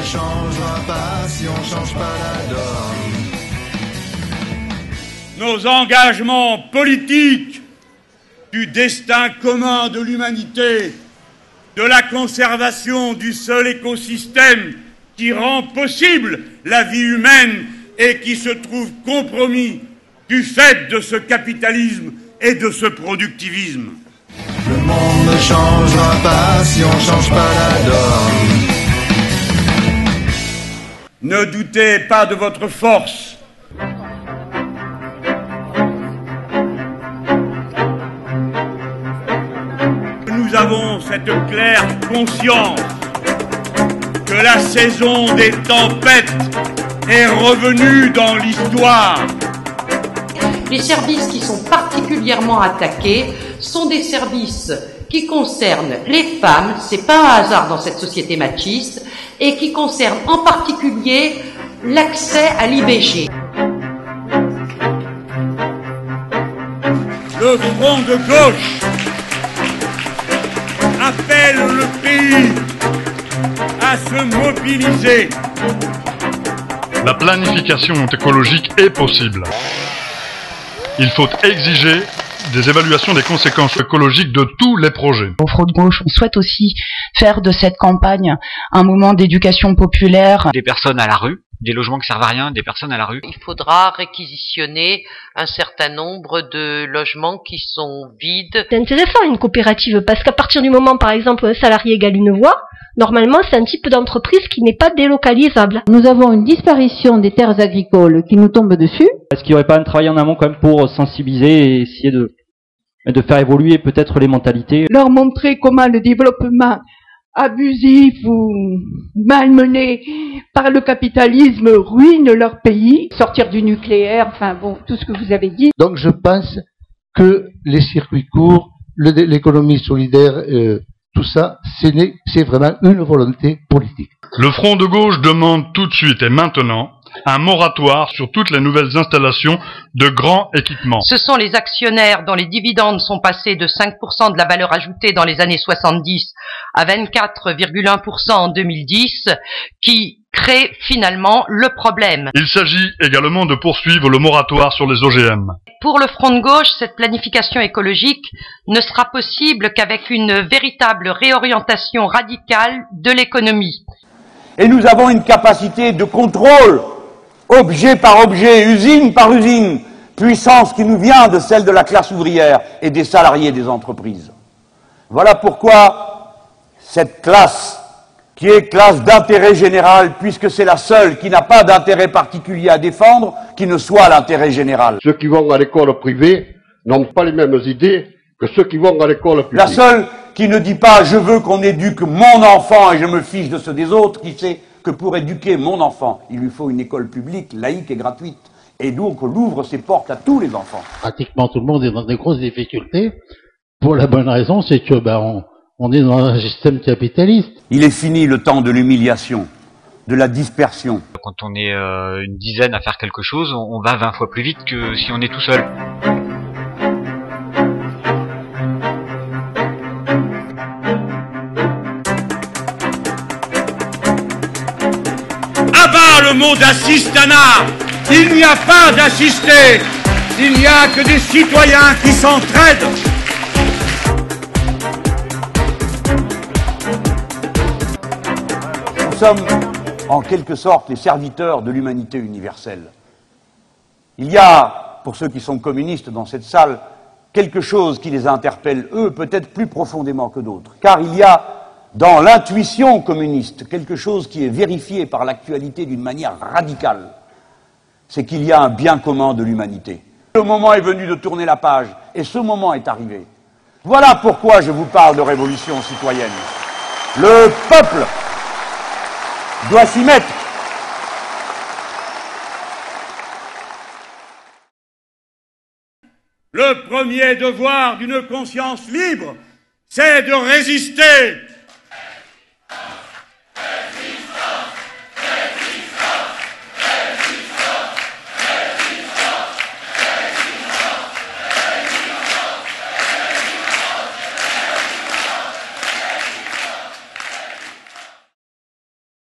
changera pas si on change pas la donne. Nos engagements politiques du destin commun de l'humanité, de la conservation du seul écosystème qui rend possible la vie humaine et qui se trouve compromis du fait de ce capitalisme et de ce productivisme. Le monde ne changera pas si on change pas la donne. Ne doutez pas de votre force. Nous avons cette claire conscience que la saison des tempêtes est revenue dans l'histoire. Les services qui sont particulièrement attaqués sont des services qui concernent les femmes, c'est pas un hasard dans cette société machiste, et qui concernent en particulier l'accès à l'IVG. Le front de gauche appelle le pays à se mobiliser. La planification écologique est possible. Il faut exiger des évaluations des conséquences écologiques de tous les projets. Au Front de gauche, on souhaite aussi faire de cette campagne un moment d'éducation populaire. Des personnes à la rue, des logements qui servent à rien, des personnes à la rue. Il faudra réquisitionner un certain nombre de logements qui sont vides. C'est intéressant une coopérative parce qu'à partir du moment, par exemple, un salarié égale une voix, normalement c'est un type d'entreprise qui n'est pas délocalisable. Nous avons une disparition des terres agricoles qui nous tombe dessus. Est-ce qu'il n'y aurait pas un travail en amont quand même pour sensibiliser et essayer de faire évoluer peut-être les mentalités? Leur montrer comment le développement abusif ou malmené par le capitalisme ruine leur pays, sortir du nucléaire, enfin bon, tout ce que vous avez dit. Donc je pense que les circuits courts, l'économie solidaire, tout ça, c'est vraiment une volonté politique. Le Front de gauche demande tout de suite et maintenant un moratoire sur toutes les nouvelles installations de grands équipements. Ce sont les actionnaires dont les dividendes sont passés de 5% de la valeur ajoutée dans les années 70 à 24,1% en 2010 qui créent finalement le problème. Il s'agit également de poursuivre le moratoire sur les OGM. Pour le Front de gauche, cette planification écologique ne sera possible qu'avec une véritable réorientation radicale de l'économie. Et nous avons une capacité de contrôle, objet par objet, usine par usine, puissance qui nous vient de celle de la classe ouvrière et des salariés des entreprises. Voilà pourquoi cette classe, qui est classe d'intérêt général, puisque c'est la seule qui n'a pas d'intérêt particulier à défendre, qui ne soit l'intérêt général. Ceux qui vont à l'école privée n'ont pas les mêmes idées que ceux qui vont à l'école publique. La seule qui ne dit pas « je veux qu'on éduque mon enfant et je me fiche de ceux des autres », qui sait que pour éduquer mon enfant, il lui faut une école publique, laïque et gratuite. Et donc on ouvre ses portes à tous les enfants. Pratiquement tout le monde est dans des grosses difficultés, pour la bonne raison, c'est que on est dans un système capitaliste. Il est fini le temps de l'humiliation, de la dispersion. Quand on est une dizaine à faire quelque chose, on va 20 fois plus vite que si on est tout seul. Abat le mot d'assistanat. Il n'y a pas d'assistés. Il n'y a que des citoyens qui s'entraident. Nous sommes en quelque sorte les serviteurs de l'humanité universelle. Il y a, pour ceux qui sont communistes dans cette salle, quelque chose qui les interpelle, eux, peut-être plus profondément que d'autres. Car il y a, dans l'intuition communiste, quelque chose qui est vérifié par l'actualité d'une manière radicale. C'est qu'il y a un bien commun de l'humanité. Le moment est venu de tourner la page, et ce moment est arrivé. Voilà pourquoi je vous parle de révolution citoyenne. Le peuple doit s'y mettre. Le premier devoir d'une conscience libre, c'est de résister.